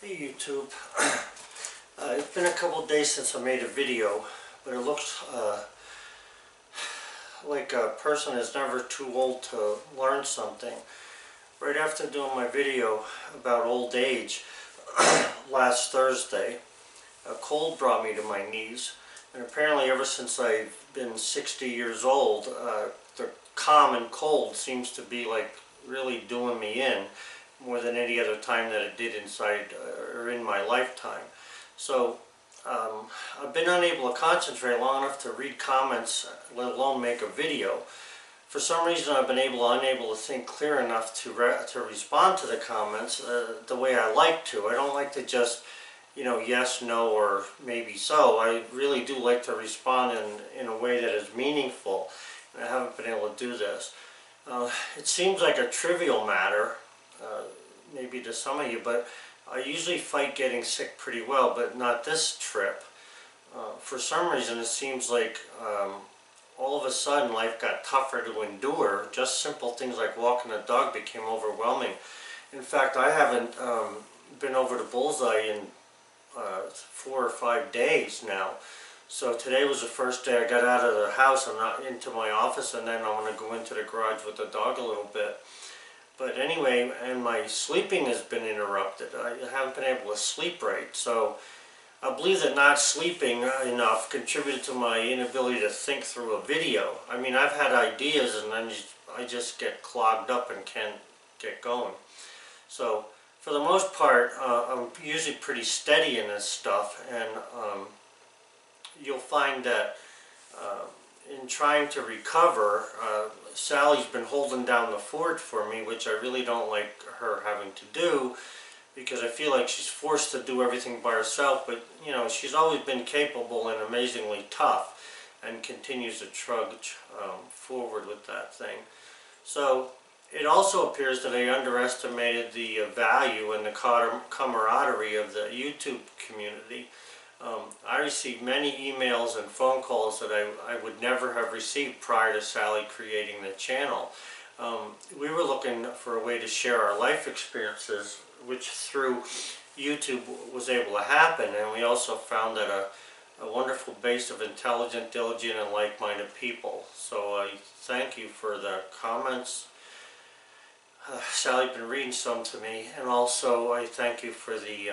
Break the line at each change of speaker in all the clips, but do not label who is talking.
Hey YouTube, it's been a couple days since I made a video, but it looks like a person is never too old to learn something. Right after doing my video about old age last Thursday, a cold brought me to my knees, and apparently ever since I've been 60 years old, the common cold seems to be like really doing me in more than any other time that it did inside or in my lifetime. So I've been unable to concentrate long enough to read comments, let alone make a video. For some reason I've been unable to think clear enough to respond to the comments the way I like to. I don't like to just, yes, no, or maybe so. I really do like to respond in a way that is meaningful, and I haven't been able to do this. It seems like a trivial matter, maybe to some of you, but I usually fight getting sick pretty well, but not this trip. For some reason it seems like all of a sudden life got tougher to endure. Just simple things like walking a dog became overwhelming. In fact, I haven't been over to Bullseye in 4 or 5 days now. So today was the first day I got out of the house. I'm not into my office, and then I'm going to go into the garage with the dog a little bit. But anyway, and my sleeping has been interrupted. I haven't been able to sleep right. So I believe that not sleeping enough contributed to my inability to think through a video. I mean, I've had ideas and then I just get clogged up and can't get going. So for the most part, I'm usually pretty steady in this stuff, and you'll find that in trying to recover, Sally's been holding down the fort for me, which I really don't like her having to do, because I feel like she's forced to do everything by herself. But she's always been capable and amazingly tough, and continues to trudge forward with that thing. So it also appears that I underestimated the value and the camaraderie of the YouTube community. I received many emails and phone calls that I would never have received prior to Sally creating the channel. We were looking for a way to share our life experiences, which through YouTube was able to happen, and we also found that a wonderful base of intelligent, diligent, and like-minded people. So I thank you for the comments. Sally's been reading some to me, and also I thank you for the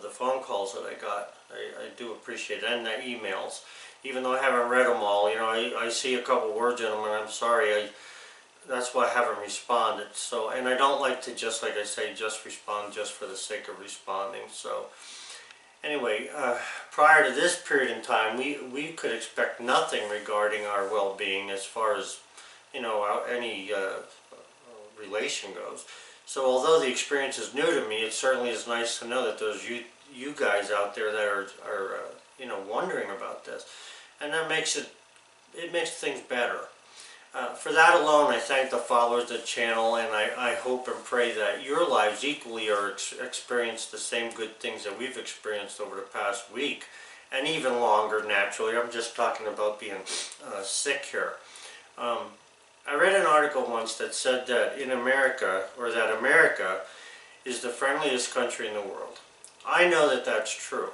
phone calls that I got. I do appreciate it, and the emails. Even though I haven't read them all, I see a couple words in them, and I'm sorry. That's why I haven't responded. So, and I don't like to just, like I say, just respond just for the sake of responding. So, anyway, prior to this period in time, we could expect nothing regarding our well-being as far as any relation goes. So although the experience is new to me, it certainly is nice to know that there's you guys out there that are wondering about this, and that makes things better. For that alone, I thank the followers of the channel, and I hope and pray that your lives equally are experience the same good things that we've experienced over the past week, and even longer. Naturally, I'm just talking about being sick here. I read an article once that said that in America, or that America is the friendliest country in the world. I know that that's true.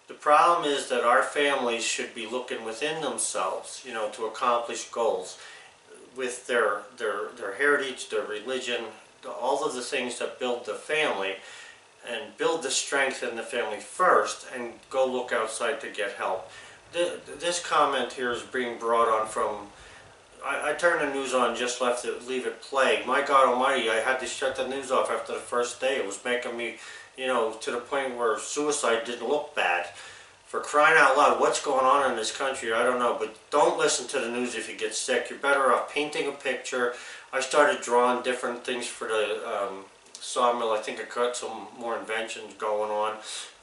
The problem is that our families should be looking within themselves, to accomplish goals with their heritage, their religion, all of the things that build the family, and build the strength in the family first, and go look outside to get help. This comment here is being brought on from, I turned the news on, just leave it play. My God Almighty, I had to shut the news off after the first day. It was making me, to the point where suicide didn't look bad. For crying out loud, what's going on in this country? I don't know, but don't listen to the news if you get sick. You're better off painting a picture. I started drawing different things for the sawmill. I think I got some more inventions going on,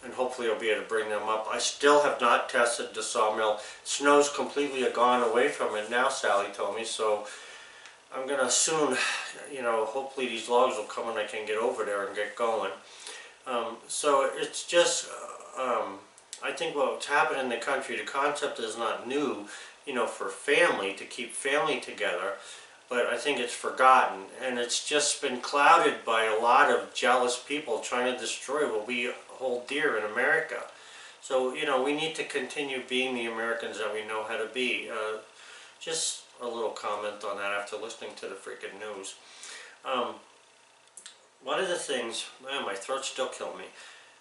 and hopefully I'll be able to bring them up. I still have not tested the sawmill. Snow's completely gone away from it now, Sally told me, so I'm going to soon, hopefully these logs will come and I can get over there and get going. So it's just, I think what's happened in the country, the concept is not new, for family, to keep family together. but I think it's forgotten, and it's just been clouded by a lot of jealous people trying to destroy what we hold dear in America. So, you know, we need to continue being the Americans that we know how to be. Just a little comment on that after listening to the freaking news. One of the things, man, my throat's still killing me.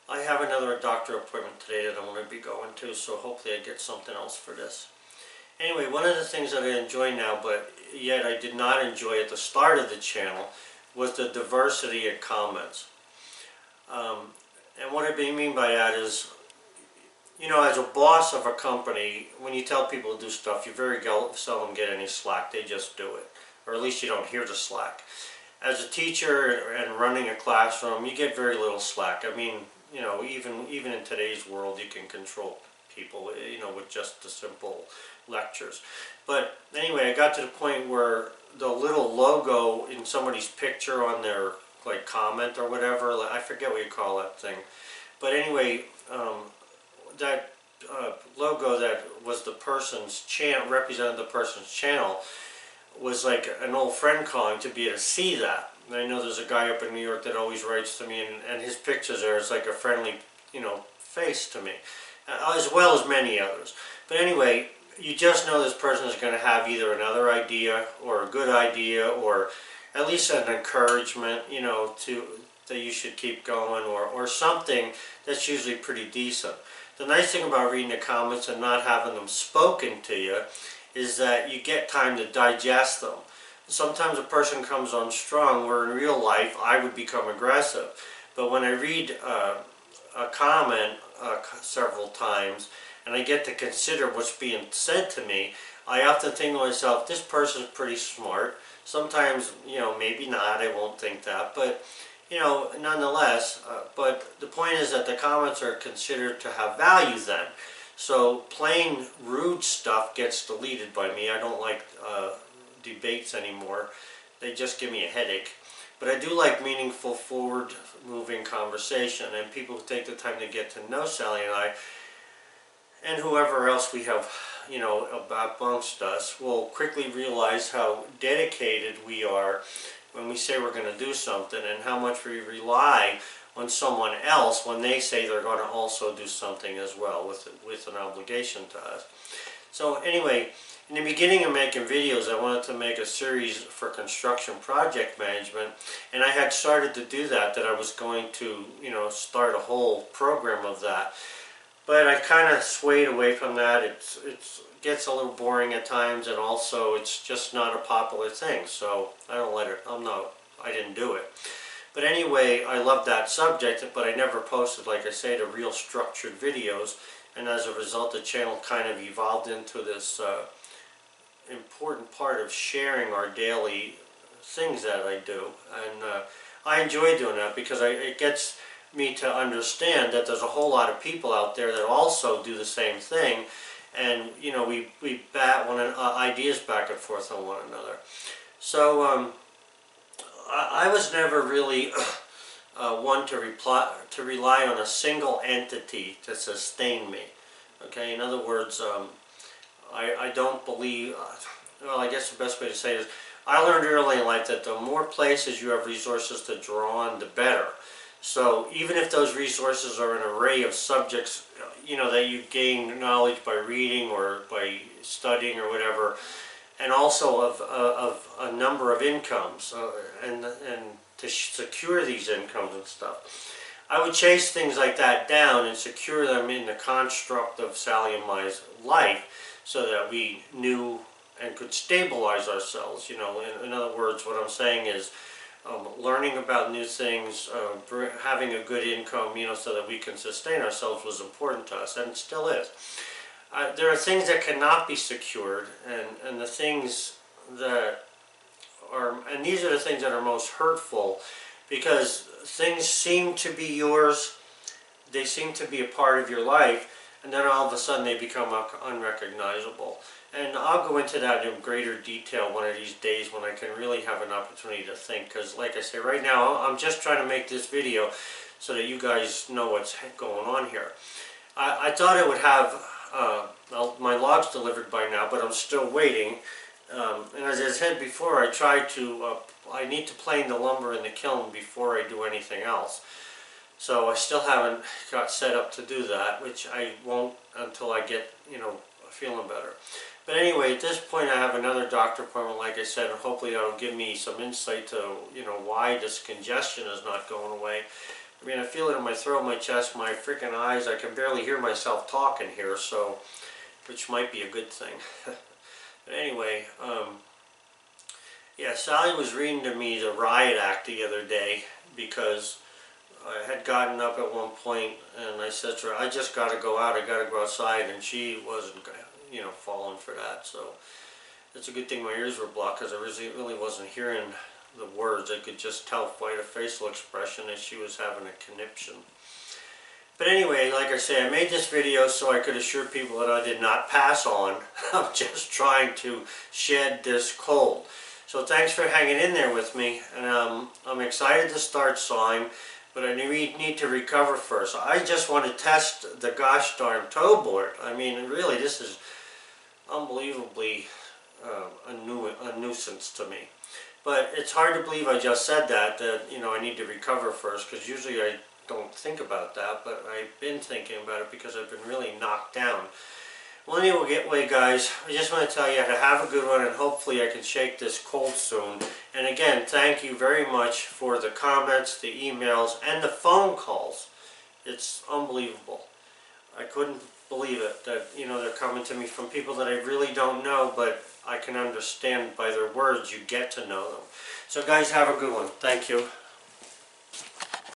I have another doctor appointment today that I'm going to be going to, so hopefully I get something else for this. Anyway, one of the things that I enjoy now, but yet I did not enjoy at the start of the channel, was the diversity in comments. And what I mean by that is, you know, as a boss of a company, when you tell people to do stuff, you very seldom get any slack. They just do it. Or at least you don't hear the slack. As a teacher and running a classroom, you get very little slack. I mean, you know, even in today's world, you can control people, you know, with just the simple lectures. But anyway, I got to the point where the little logo in somebody's picture on their, like, comment or whatever, I forget what you call that thing. But anyway, that logo that was the person's channel, represented the person's channel, was like an old friend calling to be able to see that. And I know there's a guy up in New York that always writes to me, and his pictures there is like a friendly, you know, face to me, as well as many others. But anyway, you just know this person is going to have either another idea or a good idea, or at least an encouragement, you know, that you should keep going, or something that's usually pretty decent. The nice thing about reading the comments and not having them spoken to you is that you get time to digest them. Sometimes a person comes on strong, where in real life I would become aggressive. But when I read a comment several times and I get to consider what's being said to me, I often think to myself, this person's pretty smart. Sometimes, you know, maybe not, I won't think that, but you know, nonetheless, but the point is that the comments are considered to have value then. So plain rude stuff gets deleted by me. I don't like debates anymore. They just give me a headache. But I do like meaningful, forward-moving conversation, and people who take the time to get to know Sally and I, and whoever else we have, you know, amongst us, will quickly realize how dedicated we are when we say we're going to do something, and how much we rely on someone else when they say they're going to also do something as well with an obligation to us. So anyway, in the beginning of making videos, I wanted to make a series for construction project management, and I had started to do that I was going to, you know, start a whole program of that. But I kind of swayed away from that. It gets a little boring at times, and also it's just not a popular thing, so I didn't do it. But anyway, I love that subject, but I never posted, like I say, the real structured videos, and as a result the channel kind of evolved into this important part of sharing our daily things that I do. And I enjoy doing that because it gets me to understand that there's a whole lot of people out there that also do the same thing, and you know, we bat ideas back and forth on one another. So I was never really one to rely on a single entity to sustain me. Okay, in other words, I don't believe, well, I guess the best way to say it is, I learned early in life that the more places you have resources to draw on, the better. So even if those resources are an array of subjects, you know, that you gain knowledge by reading or by studying or whatever, and also of a number of incomes, and to secure these incomes and stuff, I would chase things like that down and secure them in the construct of Sally and my life, so that we knew and could stabilize ourselves. You know, in other words, what I'm saying is, learning about new things, having a good income, you know, so that we can sustain ourselves was important to us, and it still is. There are things that cannot be secured, and the things that are, and these are the things that are most hurtful, because things seem to be yours, they seem to be a part of your life, and then all of a sudden they become unrecognizable. And I'll go into that in greater detail one of these days when I can really have an opportunity to think, because like I say, right now I'm just trying to make this video so that you guys know what's going on here. I thought I would have my logs delivered by now, but I'm still waiting. And as I said before, I need to plane the lumber in the kiln before I do anything else. So I still haven't got set up to do that, which I won't until I get, feeling better. But anyway, at this point I have another doctor appointment, like I said, and hopefully that'll give me some insight to, why this congestion is not going away. I mean, I feel it in my throat, my chest, my freaking eyes. I can barely hear myself talking here, so, which might be a good thing. But anyway, yeah, Sally was reading to me the Riot Act the other day because I had gotten up at one point and I said to her, I just got to go out, I got to go outside, and she wasn't, falling for that. So it's a good thing my ears were blocked because I really wasn't hearing the words. I could just tell by the facial expression that she was having a conniption. But anyway, like I say, I made this video so I could assure people that I did not pass on. I'm just trying to shed this cold. So thanks for hanging in there with me. And I'm excited to start sawing, but I need to recover first. I just want to test the gosh darn toe board. I mean, really, this is unbelievably a nuisance to me. But it's hard to believe I just said that I need to recover first, because usually I don't think about that, but I've been thinking about it because I've been really knocked down. Well, anyway, guys, I just want to tell you to have a good one, and hopefully I can shake this cold soon. And again, thank you very much for the comments, the emails, and the phone calls. It's unbelievable. I couldn't believe it that, they're coming to me from people that I really don't know, but I can understand by their words you get to know them. So guys, have a good one. Thank you.